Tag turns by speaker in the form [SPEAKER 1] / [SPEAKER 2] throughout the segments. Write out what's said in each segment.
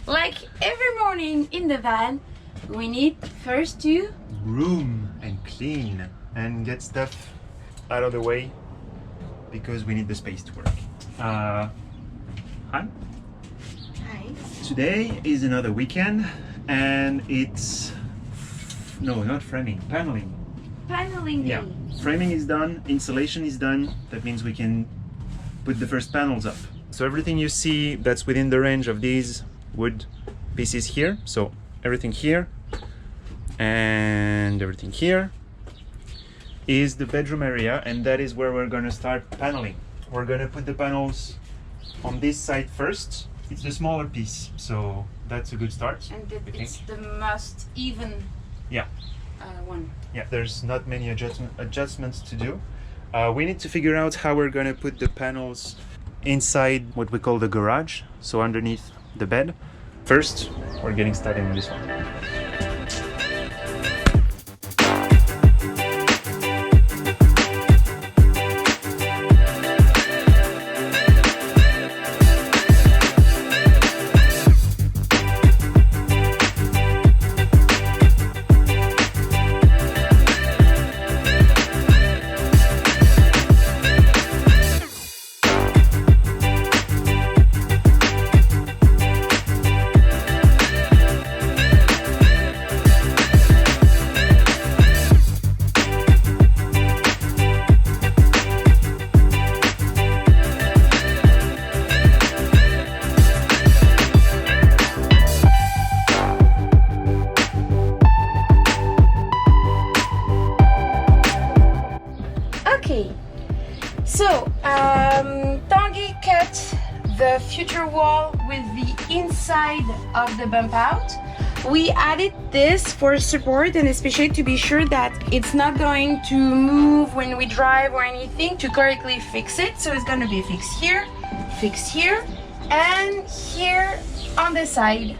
[SPEAKER 1] Like every morning in the van, we need first to
[SPEAKER 2] broom and clean and get stuff out of the way because we need the space to work. Hi.
[SPEAKER 1] Hi.
[SPEAKER 2] Today is another weekend and it's not framing, paneling.
[SPEAKER 1] Paneling day.
[SPEAKER 2] Yeah, framing is done, insulation is done. That means we can put the first panels up. So everything you see that's within the range of these wood pieces here, so everything here and everything here is the bedroom area, and that is where we're going to start paneling. We're going to put the panels on this side first. It's the smaller piece, so that's a good start.
[SPEAKER 1] And it's the most even one.
[SPEAKER 2] Yeah, there's not many adjustments to do. We need to figure out how we're going to put the panels inside what we call the garage, so underneath the bed. First, we're getting started on this one.
[SPEAKER 1] Okay, so Tanguy cut the future wall with the inside of the bump out. We added this for support and especially to be sure that it's not going to move when we drive or anything, to correctly fix it. So it's going to be fixed here, and here on the side.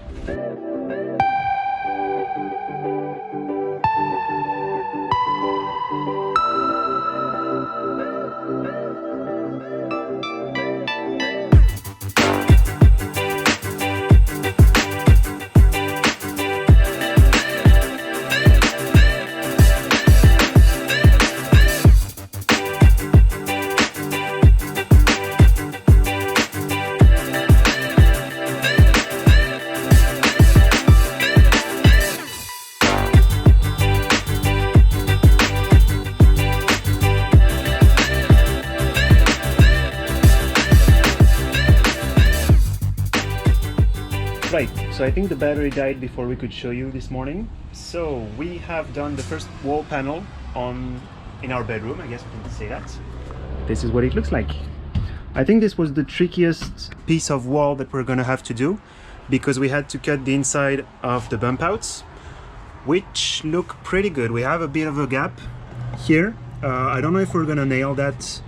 [SPEAKER 2] Right, so I think the battery died before we could show you this morning. So we have done the first wall panel in our bedroom, I guess we can say that. This is what it looks like. I think this was the trickiest piece of wall that we're gonna have to do because we had to cut the inside of the bump outs, which look pretty good. We have a bit of a gap here. I don't know if we're gonna nail that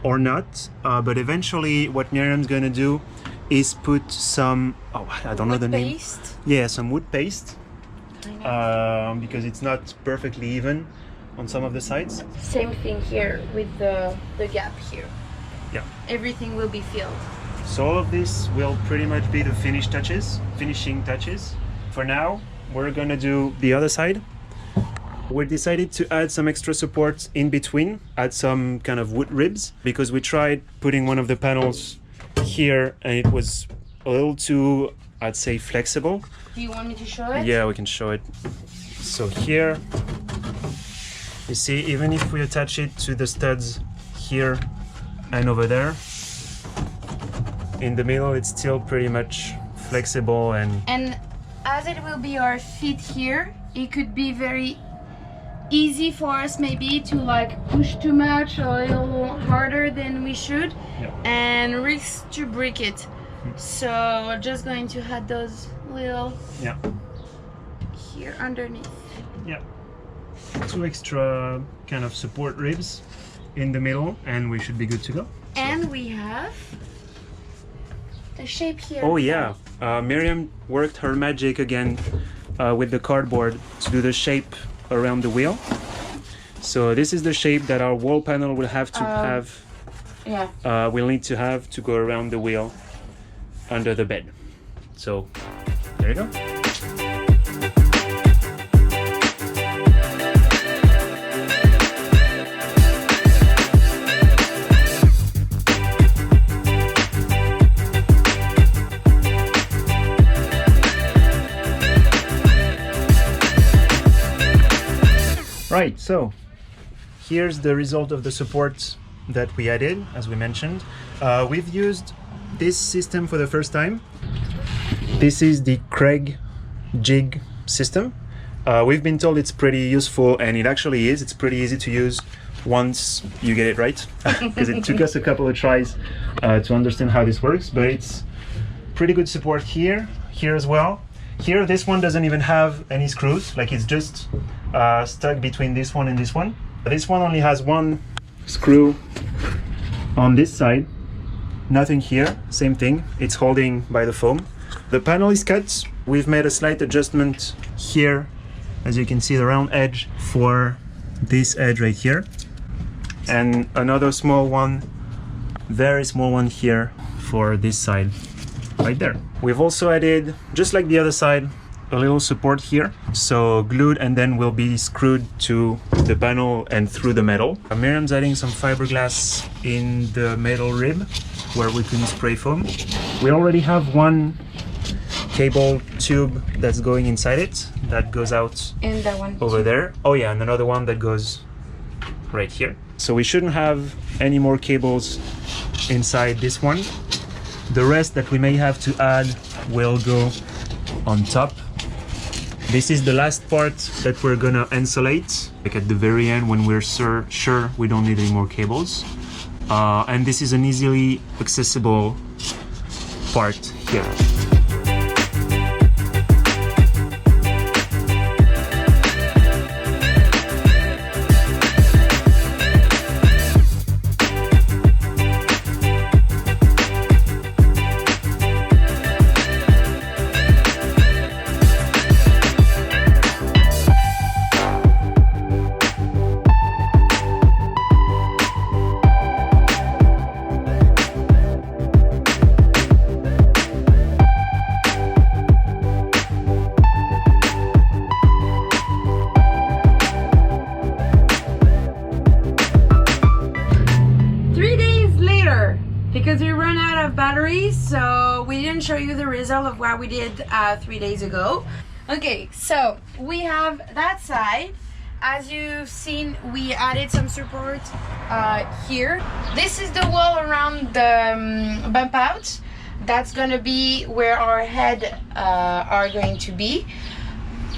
[SPEAKER 2] or not, but eventually what Miriam's gonna do is put some, I don't know the name.
[SPEAKER 1] Paste.
[SPEAKER 2] Yeah, some wood paste, because it's not perfectly even on some of the sides.
[SPEAKER 1] Same thing here with the gap here.
[SPEAKER 2] Yeah.
[SPEAKER 1] Everything will be filled.
[SPEAKER 2] So all of this will pretty much be the finishing touches. For now, we're gonna do the other side. We decided to add some extra support in between, add some kind of wood ribs, because we tried putting one of the panels here and it was a little too, I'd say, flexible.
[SPEAKER 1] Do you want me to show it?
[SPEAKER 2] Yeah, we can show it. So here, you see, even if we attach it to the studs here and over there, in the middle it's still pretty much flexible, and
[SPEAKER 1] as it will be our feet here, it could be very easy for us maybe to like push too much or a little harder than we should, and risk to break it. So we're just going to add those little here underneath.
[SPEAKER 2] Yeah, 2 extra kind of support ribs in the middle and we should be good to go.
[SPEAKER 1] And we have the shape here.
[SPEAKER 2] Oh yeah, Miriam worked her magic again with the cardboard to do the shape around the wheel. So this is the shape that our wall panel will have to have. we'll need to have to go around the wheel under the bed. So there you go. Right, so here's the result of the support that we added, as we mentioned. We've used this system for the first time. This is the Craig jig system. We've been told it's pretty useful, and it actually is. It's pretty easy to use once you get it right, because it took us a couple of tries to understand how this works, but it's pretty good support here as well. Here, this one doesn't even have any screws, like it's just stuck between this one and this one. This one only has one screw on this side, nothing here, same thing, it's holding by the foam. The panel is cut. We've made a slight adjustment here, as you can see, the round edge for this edge right here, and another small one, very small one here for this side right there. We've also added, just like the other side, a little support here, so glued and then will be screwed to the panel and through the metal. Miriam's adding some fiberglass in the metal rib where we can spray foam. We already have one cable tube that's going inside it, that goes out
[SPEAKER 1] and that one
[SPEAKER 2] over there. Oh yeah, and another one that goes right here. So we shouldn't have any more cables inside this one. The rest that we may have to add will go on top. This is the last part that we're gonna insulate, like at the very end when we're sure we don't need any more cables. And this is an easily accessible part here.
[SPEAKER 1] Because we ran out of batteries, so we didn't show you the result of what we did 3 days ago. Okay, so we have that side. As you've seen, we added some support here. This is the wall around the bump out. That's gonna be where our head are going to be.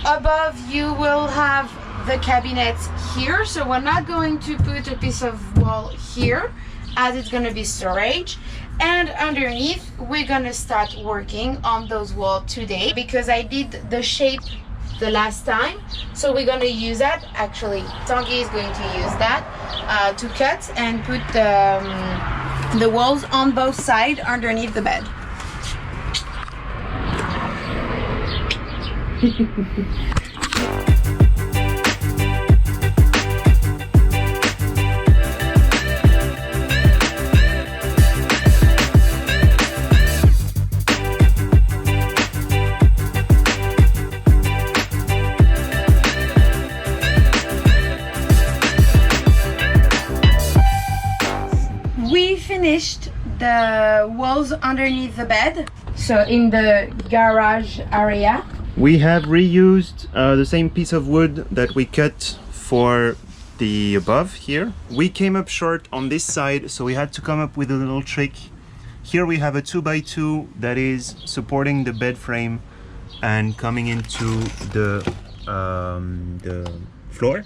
[SPEAKER 1] Above you will have the cabinets here, so we're not going to put a piece of wall here, as it's gonna be storage. And underneath, we're gonna start working on those walls today, because I did the shape the last time, so we're gonna use that. Actually, Tanguy is going to use that to cut and put the walls on both sides underneath the bed. Finished the walls underneath the bed, so in the garage area.
[SPEAKER 2] We have reused the same piece of wood that we cut for the above here. We came up short on this side, so we had to come up with a little trick. Here we have a 2x2 that is supporting the bed frame and coming into the floor.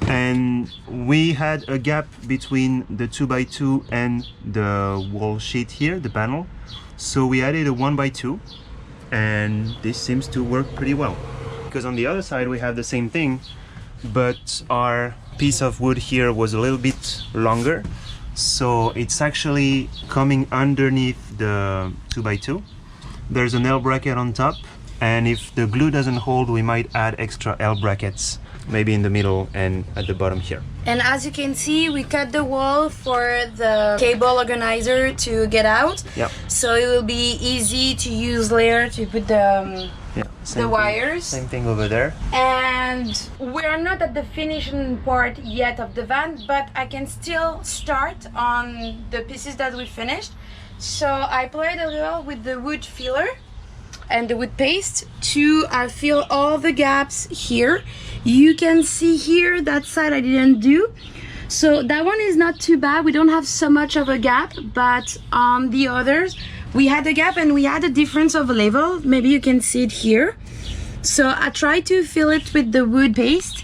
[SPEAKER 2] And we had a gap between the 2x2 and the wall sheet here, the panel, so we added a 1x2, and this seems to work pretty well, because on the other side we have the same thing, but our piece of wood here was a little bit longer, so it's actually coming underneath the 2x2. There's an L bracket on top, and if the glue doesn't hold, we might add extra L brackets maybe in the middle and at the bottom here.
[SPEAKER 1] And as you can see, we cut the wall for the cable organizer to get out.
[SPEAKER 2] Yeah.
[SPEAKER 1] So it will be easy to use later to put the wires.
[SPEAKER 2] Same thing over there.
[SPEAKER 1] And we're not at the finishing part yet of the van, but I can still start on the pieces that we finished. So I played a little with the wood filler and the wood paste to fill all the gaps here. You can see here that side I didn't do, so that one is not too bad. We don't have so much of a gap, but on the others we had a gap and we had a difference of level. Maybe you can see it here. So I tried to fill it with the wood paste.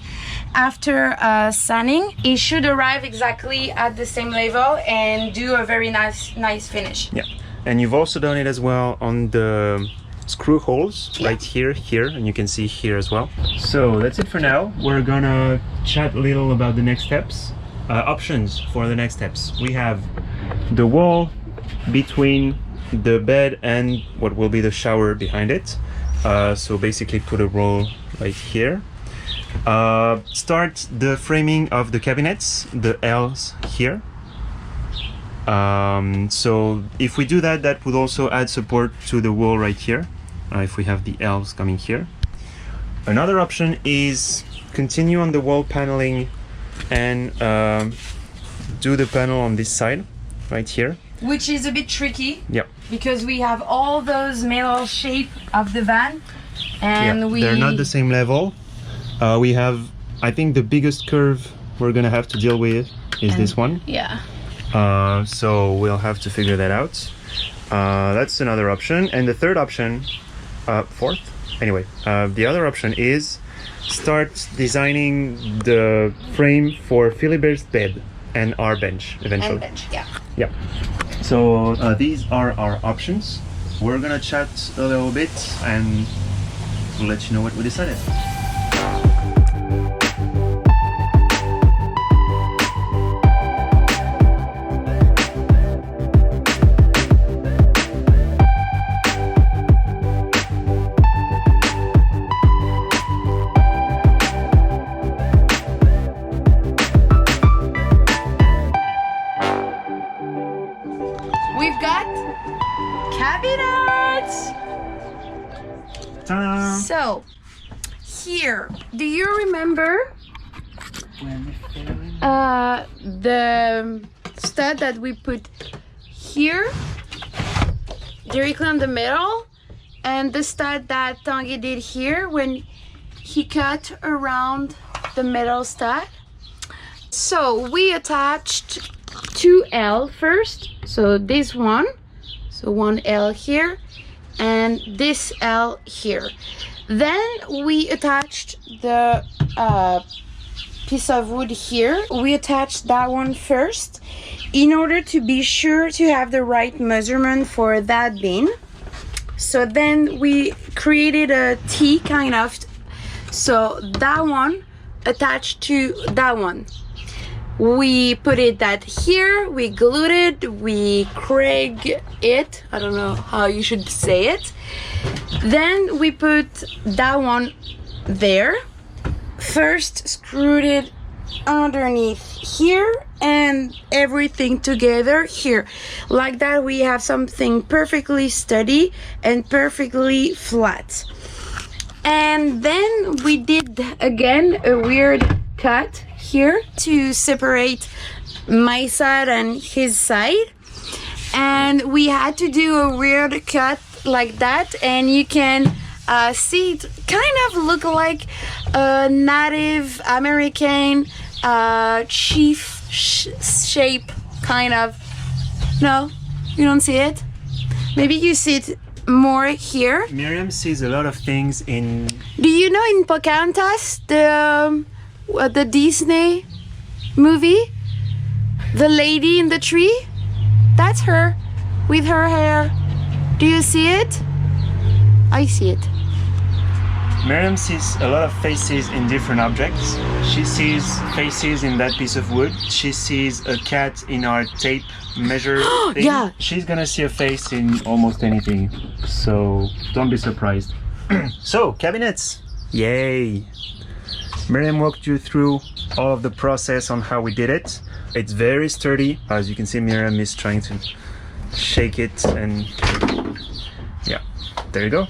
[SPEAKER 1] After sanding, it should arrive exactly at the same level and do a very nice finish.
[SPEAKER 2] Yeah, and you've also done it as well on the screw holes right here, and you can see here as well. So that's it for now. We're gonna chat a little about the next steps, options for the next steps. We have the wall between the bed and what will be the shower behind it. So basically put a roll right here. Start the framing of the cabinets, the L's here. So if we do that, that would also add support to the wall right here, if we have the L's coming here. Another option is continue on the wall paneling and do the panel on this side right here,
[SPEAKER 1] which is a bit tricky.
[SPEAKER 2] Yep.
[SPEAKER 1] Because we have all those metal shape of the van and
[SPEAKER 2] they're not the same level. We have, I think the biggest curve we're gonna have to deal with is this one.
[SPEAKER 1] Yeah.
[SPEAKER 2] So we'll have to figure that out. That's another option. And the third option, fourth, anyway, the other option is start designing the frame for Philibert's bed and our bench eventually.
[SPEAKER 1] And bench, yeah.
[SPEAKER 2] Yeah. So these are our options. We're gonna chat a little bit and we'll let you know what we decided.
[SPEAKER 1] We've got cabinets.
[SPEAKER 2] Ta-da!
[SPEAKER 1] So here, do you remember the stud that we put here directly on the middle, and the stud that Tanguy did here when he cut around the metal stud? So we attached 2L first, so this one, so 1L here and this L here. Then we attached the piece of wood here. We attached that one first in order to be sure to have the right measurement for that bin. So then we created a T kind of, so that one attached to that one. We put it that here, we glued it, we craig it, I don't know how you should say it. Then we put that one there. First screwed it underneath here and everything together here. Like that we have something perfectly steady and perfectly flat. And then we did again a weird cut here to separate my side and his side, and we had to do a weird cut like that, and you can see it kind of look like a Native American chief shape kind of. No, you don't see it? Maybe you see it more here.
[SPEAKER 2] Miriam sees a lot of things in...
[SPEAKER 1] Do you know in Pocahontas, the Disney movie, the lady in the tree? That's her with her hair. Do you see it? I see it.
[SPEAKER 2] Miriam sees a lot of faces in different objects. She sees faces in that piece of wood. She sees a cat in our tape measure thing.
[SPEAKER 1] Yeah.
[SPEAKER 2] She's gonna see a face in almost anything. So don't be surprised. So, cabinets. Yay. Miriam walked you through all of the process on how we did it. It's very sturdy. As you can see, Miriam is trying to shake it, and yeah, there you go.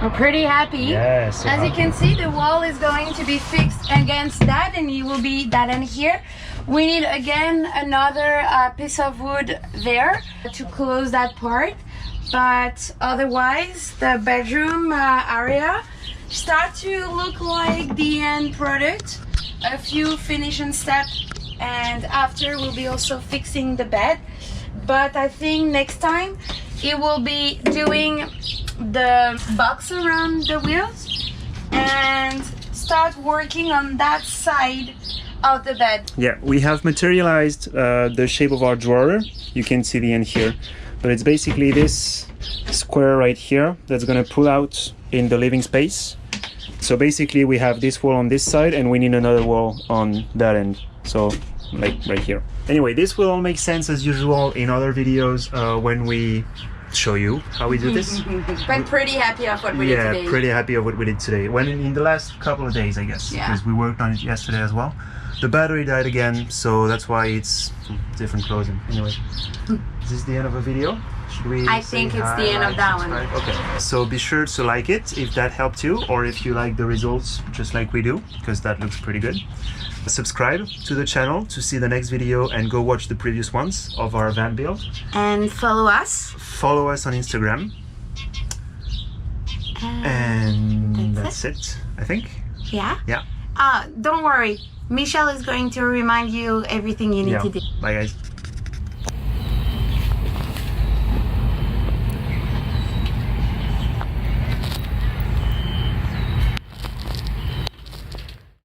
[SPEAKER 1] We're pretty happy.
[SPEAKER 2] Yes.
[SPEAKER 1] As you can see, the wall is going to be fixed against that, and it will be that end here. We need again another piece of wood there to close that part, but otherwise the bedroom area start to look like the end product. A few finishing steps, and after we'll be also fixing the bed. But I think next time it will be doing the box around the wheels and start working on that side of the bed.
[SPEAKER 2] Yeah, we have materialized the shape of our drawer. You can see the end here, but it's basically this square right here that's gonna pull out in the living space. So basically we have this wall on this side and we need another wall on that end. So like right here. Anyway, this will all make sense as usual in other videos when we show you how we do this.
[SPEAKER 1] But pretty happy of what we did today.
[SPEAKER 2] Yeah, pretty happy of what we did today. When in the last couple of days, I guess, because we worked on it yesterday as well. The battery died again, so that's why it's different closing. Anyway, is this the end of a video? Should we
[SPEAKER 1] I think it's the end of that one.
[SPEAKER 2] Okay, so be sure to like it if that helped you, or if you like the results just like we do, because that looks pretty good. Subscribe to the channel to see the next video and go watch the previous ones of our van build.
[SPEAKER 1] And follow us.
[SPEAKER 2] Follow us on Instagram. And that's it, I think.
[SPEAKER 1] Yeah?
[SPEAKER 2] Yeah.
[SPEAKER 1] Don't worry. Michelle is going to remind you everything you need to do.
[SPEAKER 2] Bye guys.